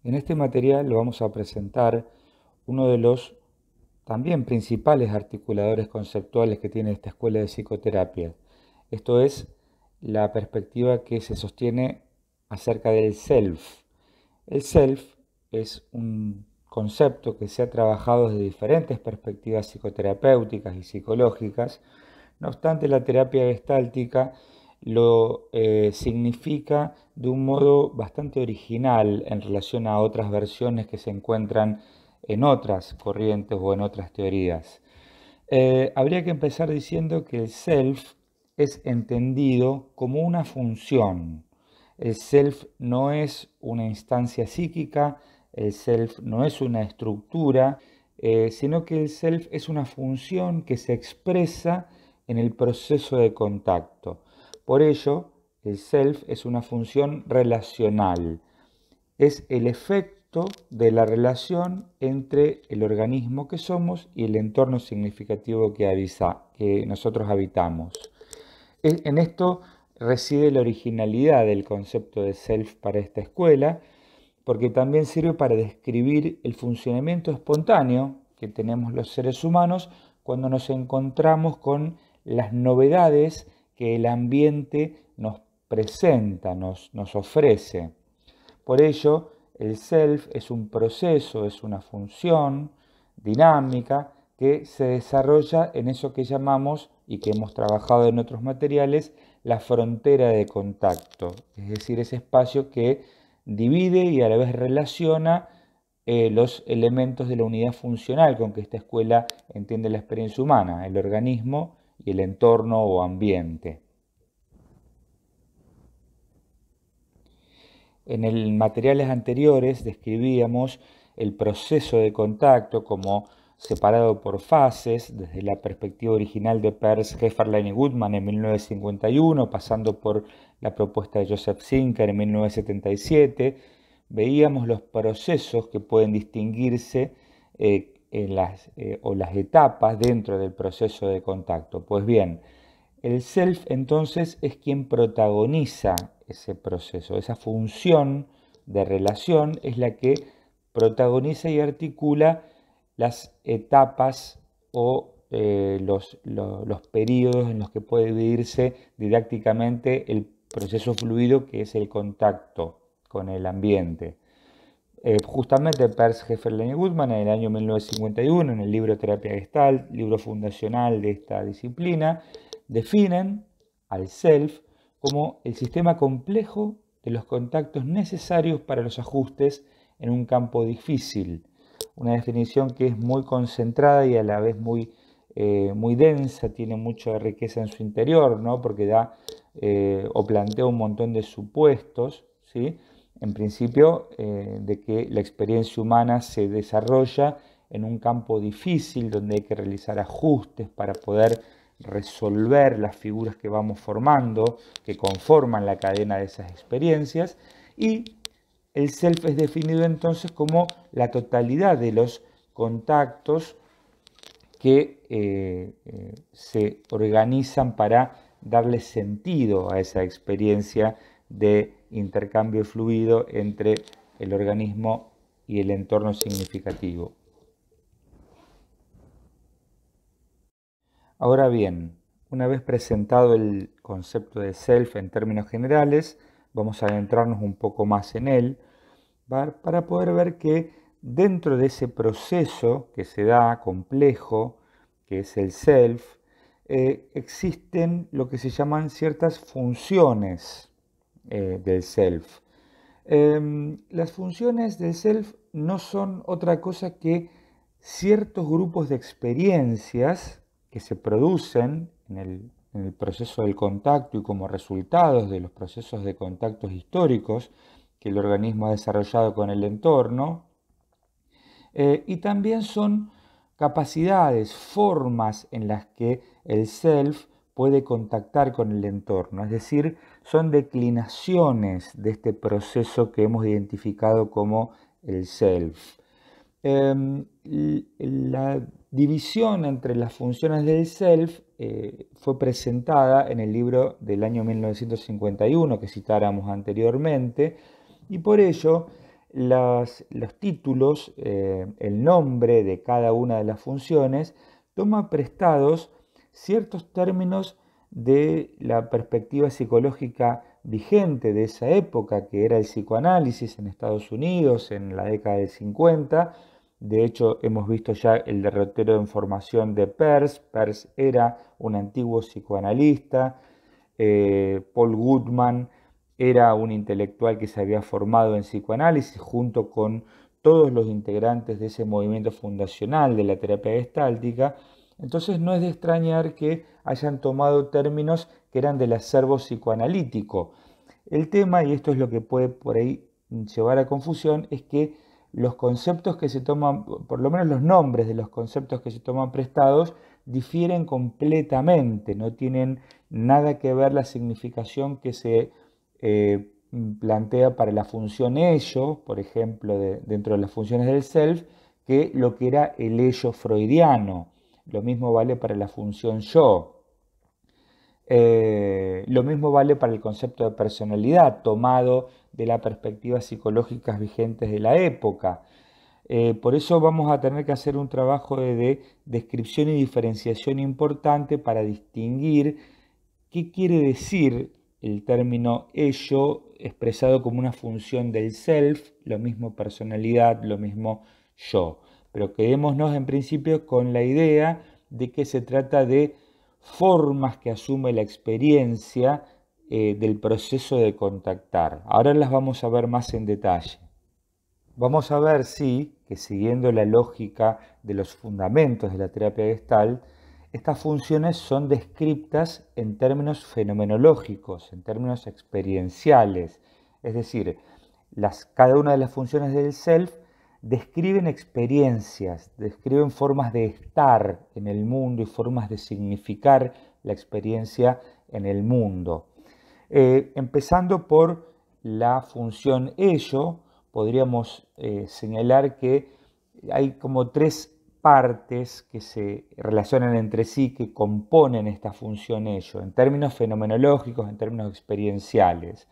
En este material vamos a presentar uno de los también principales articuladores conceptuales que tiene esta escuela de psicoterapia. Esto es la perspectiva que se sostiene acerca del self. El self es un concepto que se ha trabajado desde diferentes perspectivas psicoterapéuticas y psicológicas. No obstante, la terapia gestáltica lo significa de un modo bastante original en relación a otras versiones que se encuentran en otras corrientes o en otras teorías. Habría que empezar diciendo que el self es entendido como una función. El self no es una instancia psíquica, el self no es una estructura, sino que el self es una función que se expresa en el proceso de contacto. Por ello, el self es una función relacional. Es el efecto de la relación entre el organismo que somos y el entorno significativo que nosotros habitamos. En esto reside la originalidad del concepto de self para esta escuela, porque también sirve para describir el funcionamiento espontáneo que tenemos los seres humanos cuando nos encontramos con las novedades que el ambiente nos presenta, nos ofrece. Por ello, el self es un proceso, es una función dinámica que se desarrolla en eso que llamamos, y que hemos trabajado en otros materiales, la frontera de contacto, es decir, ese espacio que divide y a la vez relaciona los elementos de la unidad funcional con que esta escuela entiende la experiencia humana, el organismo y el entorno o ambiente. En materiales anteriores describíamos el proceso de contacto como separado por fases, desde la perspectiva original de Peirce, Hefferlein y Goodman en 1951, pasando por la propuesta de Joseph Zinker en 1977. Veíamos los procesos que pueden distinguirse o las etapas dentro del proceso de contacto. Pues bien, el self entonces es quien protagoniza ese proceso, esa función de relación es la que protagoniza y articula las etapas o los periodos en los que puede dividirse didácticamente el proceso fluido que es el contacto con el ambiente. Justamente Peirce, Hefferlein y Goodman en el año 1951, en el libro Terapia Gestalt, libro fundacional de esta disciplina, definen al self como el sistema complejo de los contactos necesarios para los ajustes en un campo difícil. Una definición que es muy concentrada y a la vez muy densa, tiene mucha riqueza en su interior, ¿no? Porque da o plantea un montón de supuestos, ¿sí? En principio, de que la experiencia humana se desarrolla en un campo difícil donde hay que realizar ajustes para poder resolver las figuras que vamos formando, que conforman la cadena de esas experiencias, y el self es definido entonces como la totalidad de los contactos que se organizan para darle sentido a esa experiencia de intercambio fluido entre el organismo y el entorno significativo. Ahora bien, una vez presentado el concepto de self en términos generales, vamos a adentrarnos un poco más en él para poder ver que dentro de ese proceso que se da complejo, que es el self, existen lo que se llaman ciertas funciones del self. Las funciones del self no son otra cosa que ciertos grupos de experiencias que se producen en el proceso del contacto y como resultados de los procesos de contactos históricos que el organismo ha desarrollado con el entorno, y también son capacidades, formas en las que el self puede contactar con el entorno, es decir, son declinaciones de este proceso que hemos identificado como el self. La división entre las funciones del self fue presentada en el libro del año 1951 que citáramos anteriormente, y por ello los títulos, el nombre de cada una de las funciones, toma prestados ciertos términos de la perspectiva psicológica vigente de esa época, que era el psicoanálisis en Estados Unidos en la década del 50. De hecho, hemos visto ya el derrotero en formación de Peirce. Peirce era un antiguo psicoanalista. Paul Goodman era un intelectual que se había formado en psicoanálisis junto con todos los integrantes de ese movimiento fundacional de la terapia gestáltica. Entonces no es de extrañar que hayan tomado términos que eran del acervo psicoanalítico. El tema, y esto es lo que puede por ahí llevar a confusión, es que los conceptos que se toman, por lo menos los nombres de los conceptos que se toman prestados, difieren completamente, no tienen nada que ver la significación que se plantea para la función ello, por ejemplo, dentro de las funciones del self, que lo que era el ello freudiano. Lo mismo vale para la función yo. Lo mismo vale para el concepto de personalidad, tomado de las perspectivas psicológicas vigentes de la época. Por eso vamos a tener que hacer un trabajo de descripción y diferenciación importante para distinguir qué quiere decir el término ello expresado como una función del self, lo mismo personalidad, lo mismo yo. Pero quedémonos en principio con la idea de que se trata de formas que asume la experiencia del proceso de contactar. Ahora las vamos a ver más en detalle. Vamos a ver, sí, que siguiendo la lógica de los fundamentos de la terapia Gestalt, estas funciones son descritas en términos fenomenológicos, en términos experienciales. Es decir, cada una de las funciones del self describen experiencias, describen formas de estar en el mundo y formas de significar la experiencia en el mundo. Empezando por la función ello, podríamos señalar que hay como tres partes que se relacionan entre sí, que componen esta función ello, en términos fenomenológicos, en términos experienciales.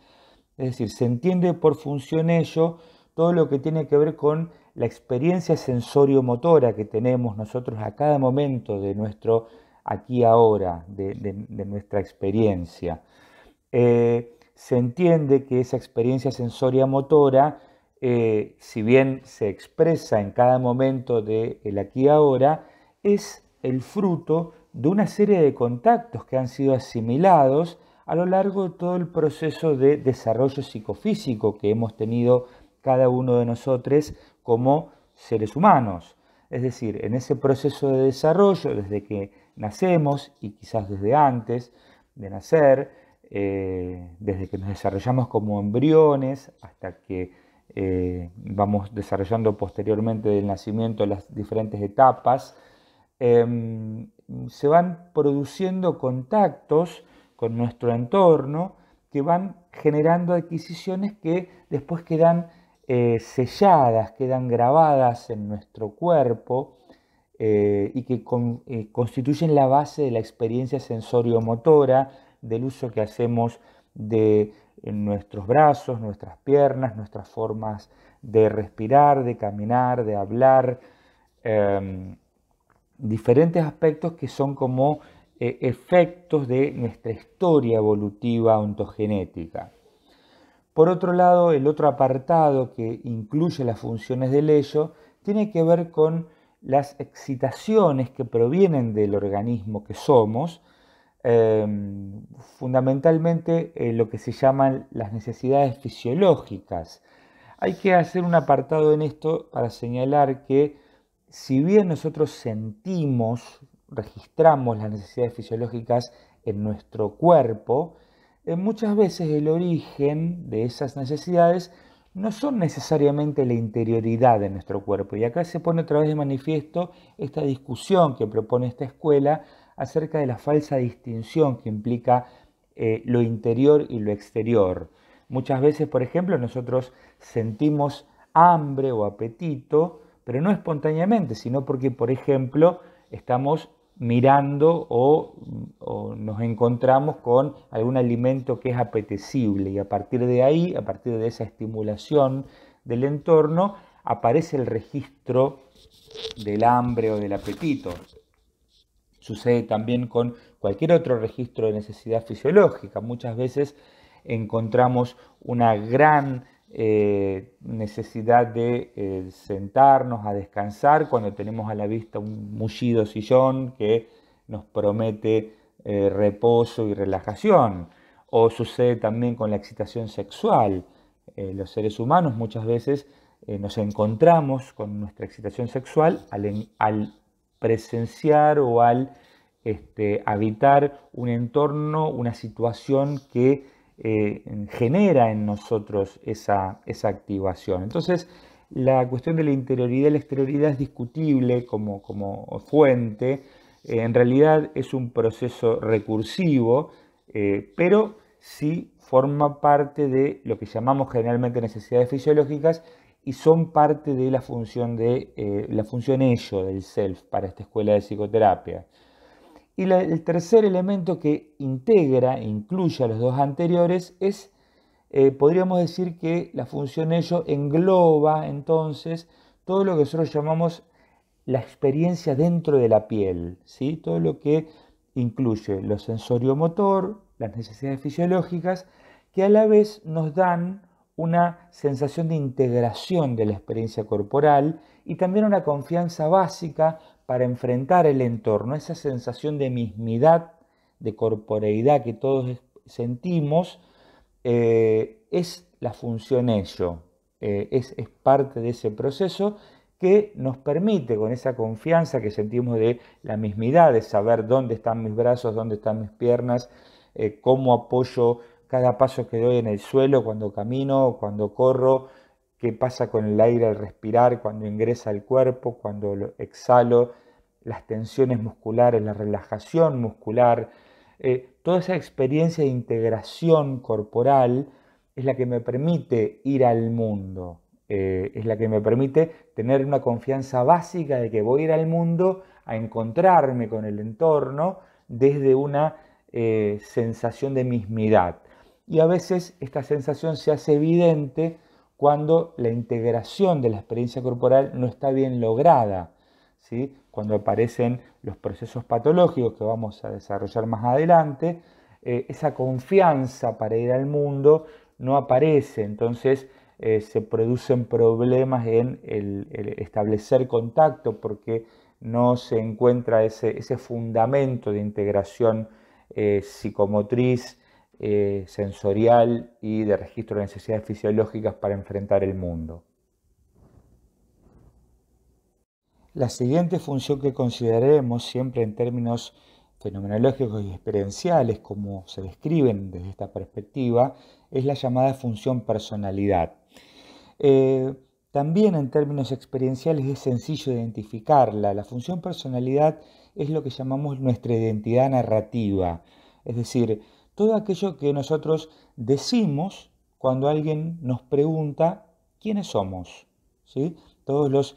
Es decir, se entiende por función ello todo lo que tiene que ver con la experiencia sensorio-motora que tenemos nosotros a cada momento de nuestro aquí ahora, de nuestra experiencia. Se entiende que esa experiencia sensoria-motora, si bien se expresa en cada momento del aquí y ahora, es el fruto de una serie de contactos que han sido asimilados a lo largo de todo el proceso de desarrollo psicofísico que hemos tenido cada uno de nosotros como seres humanos. Es decir, en ese proceso de desarrollo, desde que nacemos y quizás desde antes de nacer, desde que nos desarrollamos como embriones hasta que vamos desarrollando posteriormente del nacimiento las diferentes etapas, se van produciendo contactos con nuestro entorno que van generando adquisiciones que después quedan selladas, quedan grabadas en nuestro cuerpo y que constituyen la base de la experiencia sensorio-motora, del uso que hacemos de nuestros brazos, nuestras piernas, nuestras formas de respirar, de caminar, de hablar, diferentes aspectos que son como efectos de nuestra historia evolutiva ontogenética. Por otro lado, el otro apartado que incluye las funciones del ello tiene que ver con las excitaciones que provienen del organismo que somos, fundamentalmente lo que se llaman las necesidades fisiológicas. Hay que hacer un apartado en esto para señalar que si bien nosotros sentimos, registramos las necesidades fisiológicas en nuestro cuerpo, muchas veces el origen de esas necesidades no son necesariamente la interioridad de nuestro cuerpo. Y acá se pone otra vez de manifiesto esta discusión que propone esta escuela acerca de la falsa distinción que implica lo interior y lo exterior. Muchas veces, por ejemplo, nosotros sentimos hambre o apetito, pero no espontáneamente, sino porque, por ejemplo, estamos mirando o nos encontramos con algún alimento que es apetecible y a partir de ahí, a partir de esa estimulación del entorno, aparece el registro del hambre o del apetito. Sucede también con cualquier otro registro de necesidad fisiológica. Muchas veces encontramos una gran necesidad de sentarnos a descansar cuando tenemos a la vista un mullido sillón que nos promete reposo y relajación. O sucede también con la excitación sexual. Los seres humanos muchas veces nos encontramos con nuestra excitación sexual al presenciar o al habitar un entorno, una situación que genera en nosotros esa activación. Entonces, la cuestión de la interioridad y la exterioridad es discutible como fuente. En realidad es un proceso recursivo, pero sí forma parte de lo que llamamos generalmente necesidades fisiológicas y son parte de la función la función ello del self para esta escuela de psicoterapia. Y el tercer elemento que integra e incluye a los dos anteriores es, podríamos decir que la función ello engloba entonces todo lo que nosotros llamamos la experiencia dentro de la piel, ¿sí? Todo lo que incluye lo sensoriomotor, las necesidades fisiológicas, que a la vez nos dan una sensación de integración de la experiencia corporal y también una confianza básica para enfrentar el entorno, esa sensación de mismidad, de corporeidad que todos sentimos, es la función ello, es parte de ese proceso que nos permite, con esa confianza que sentimos de la mismidad, de saber dónde están mis brazos, dónde están mis piernas, cómo apoyo cada paso que doy en el suelo, cuando camino, cuando corro, qué pasa con el aire al respirar, cuando ingresa al cuerpo, cuando lo exhalo, las tensiones musculares, la relajación muscular, toda esa experiencia de integración corporal es la que me permite ir al mundo, es la que me permite tener una confianza básica de que voy a ir al mundo a encontrarme con el entorno desde una sensación de mismidad. Y a veces esta sensación se hace evidente cuando la integración de la experiencia corporal no está bien lograda, ¿sí? Cuando aparecen los procesos patológicos que vamos a desarrollar más adelante, esa confianza para ir al mundo no aparece, entonces se producen problemas en el establecer contacto porque no se encuentra ese fundamento de integración psicomotriz, sensorial y de registro de necesidades fisiológicas para enfrentar el mundo. La siguiente función que consideraremos siempre en términos fenomenológicos y experienciales, como se describen desde esta perspectiva, es la llamada función personalidad. También en términos experienciales es sencillo identificarla. La función personalidad es lo que llamamos nuestra identidad narrativa, es decir, todo aquello que nosotros decimos cuando alguien nos pregunta quiénes somos, ¿sí? Todos los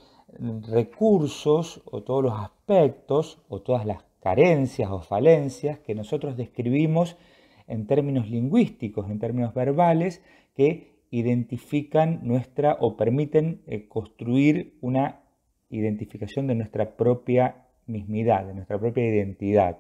recursos o todos los aspectos o todas las carencias o falencias que nosotros describimos en términos lingüísticos, en términos verbales, que identifican nuestra o permiten construir una identificación de nuestra propia mismidad, de nuestra propia identidad.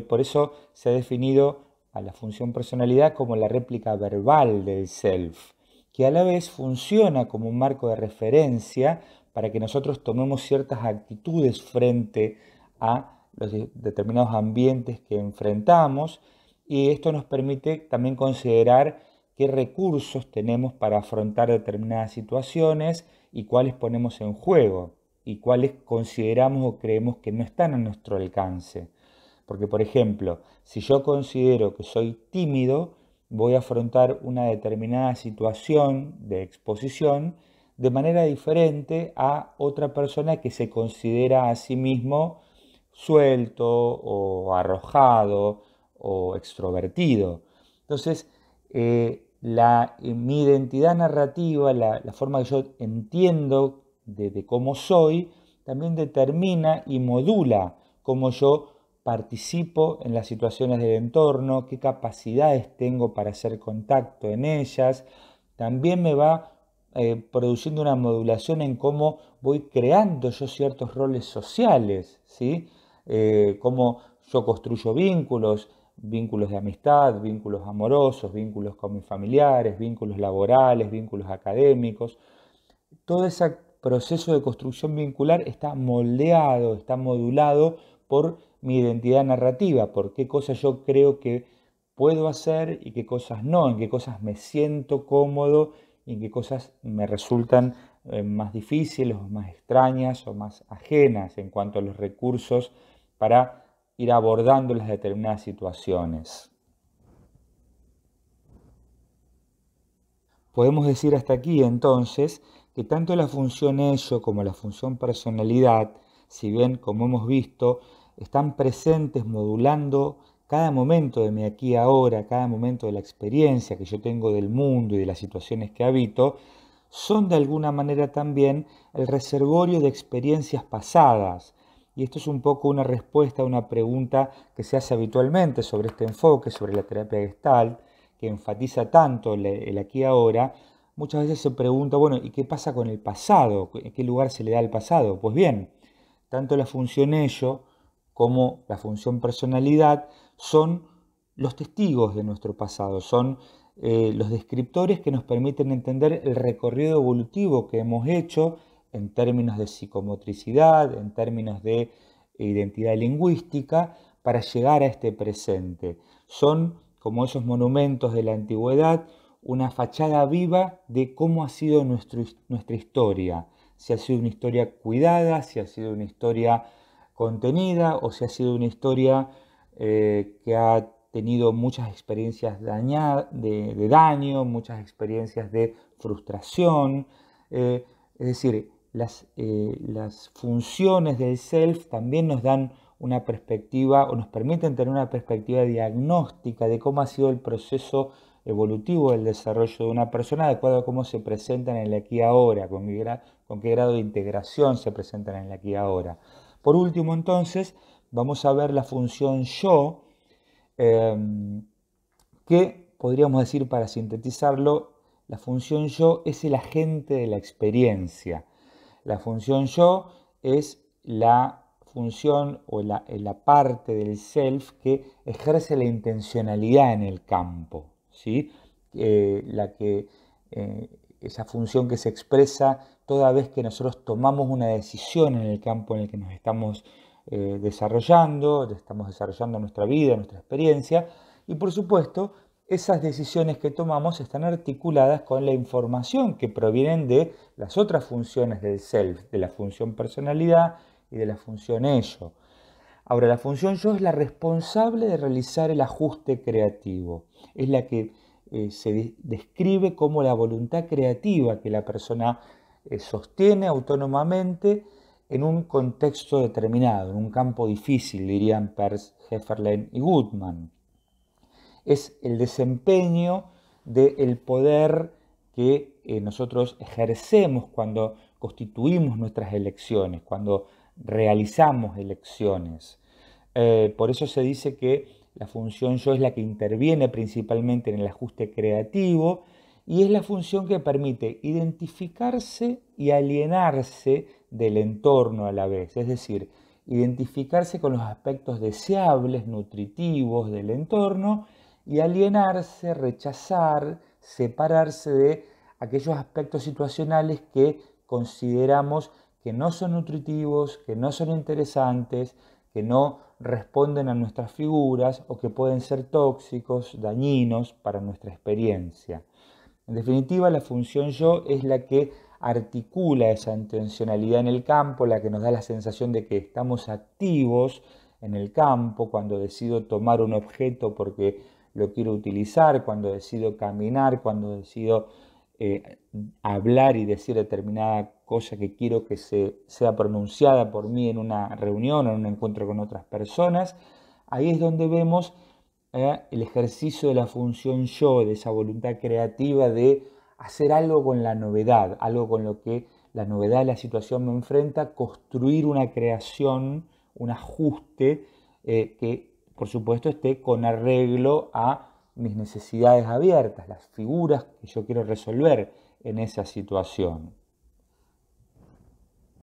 Por eso se ha definido a la función personalidad como la réplica verbal del self, que a la vez funciona como un marco de referencia para que nosotros tomemos ciertas actitudes frente a los determinados ambientes que enfrentamos, y esto nos permite también considerar qué recursos tenemos para afrontar determinadas situaciones y cuáles ponemos en juego y cuáles consideramos o creemos que no están a nuestro alcance. Porque, por ejemplo, si yo considero que soy tímido, voy a afrontar una determinada situación de exposición de manera diferente a otra persona que se considera a sí mismo suelto o arrojado o extrovertido. Entonces, mi identidad narrativa, la forma que yo entiendo de cómo soy, también determina y modula cómo yo participo en las situaciones del entorno, qué capacidades tengo para hacer contacto en ellas. También me va produciendo una modulación en cómo voy creando yo ciertos roles sociales, ¿sí? Cómo yo construyo vínculos, vínculos de amistad, vínculos amorosos, vínculos con mis familiares, vínculos laborales, vínculos académicos. Todo ese proceso de construcción vincular está moldeado, está modulado por mi identidad narrativa, por qué cosas yo creo que puedo hacer y qué cosas no, en qué cosas me siento cómodo y en qué cosas me resultan más difíciles o más extrañas o más ajenas en cuanto a los recursos para ir abordando las determinadas situaciones. Podemos decir hasta aquí entonces que tanto la función ello como la función personalidad, si bien como hemos visto, están presentes modulando cada momento de mi aquí y ahora, cada momento de la experiencia que yo tengo del mundo y de las situaciones que habito, son de alguna manera también el reservorio de experiencias pasadas. Y esto es un poco una respuesta a una pregunta que se hace habitualmente sobre este enfoque, sobre la terapia Gestalt, que enfatiza tanto el aquí y ahora. Muchas veces se pregunta, bueno, ¿y qué pasa con el pasado? ¿En qué lugar se le da al pasado? Pues bien, tanto la función ello como la función personalidad son los testigos de nuestro pasado, son los descriptores que nos permiten entender el recorrido evolutivo que hemos hecho en términos de psicomotricidad, en términos de identidad lingüística, para llegar a este presente. Son, como esos monumentos de la antigüedad, una fachada viva de cómo ha sido nuestra historia, si ha sido una historia cuidada, si ha sido una historia contenida o si ha sido una historia que ha tenido muchas experiencias de daño, muchas experiencias de frustración. Es decir, las funciones del self también nos dan una perspectiva o nos permiten tener una perspectiva diagnóstica de cómo ha sido el proceso evolutivo del desarrollo de una persona, de acuerdo a cómo se presentan en el aquí y ahora, con qué grado de integración se presentan en el aquí y ahora. Por último, entonces, vamos a ver la función yo, que podríamos decir, para sintetizarlo, la función yo es el agente de la experiencia. La función yo es la función o la parte del self que ejerce la intencionalidad en el campo, ¿sí? Esa función que se expresa toda vez que nosotros tomamos una decisión en el campo en el que nos estamos desarrollando nuestra vida, nuestra experiencia, y por supuesto, esas decisiones que tomamos están articuladas con la información que provienen de las otras funciones del self, de la función personalidad y de la función ello. Ahora, la función yo es la responsable de realizar el ajuste creativo, es la que se describe como la voluntad creativa que la persona sostiene autónomamente en un contexto determinado, en un campo difícil, dirían Peirce, Hefferlein y Goodman. Es el desempeño del poder que nosotros ejercemos cuando constituimos nuestras elecciones, cuando realizamos elecciones. Por eso se dice que la función yo es la que interviene principalmente en el ajuste creativo y es la función que permite identificarse y alienarse del entorno a la vez, es decir, identificarse con los aspectos deseables, nutritivos del entorno y alienarse, rechazar, separarse de aquellos aspectos situacionales que consideramos que no son nutritivos, que no son interesantes, que no responden a nuestras figuras o que pueden ser tóxicos, dañinos para nuestra experiencia. En definitiva, la función yo es la que articula esa intencionalidad en el campo, la que nos da la sensación de que estamos activos en el campo cuando decido tomar un objeto porque lo quiero utilizar, cuando decido caminar, cuando decido hablar y decir determinada cosa que quiero que sea pronunciada por mí en una reunión o en un encuentro con otras personas. Ahí es donde vemos el ejercicio de la función yo, de esa voluntad creativa de hacer algo con la novedad, algo con lo que la novedad de la situación me enfrenta, construir una creación, un ajuste que por supuesto esté con arreglo a mis necesidades abiertas, las figuras que yo quiero resolver, en esa situación.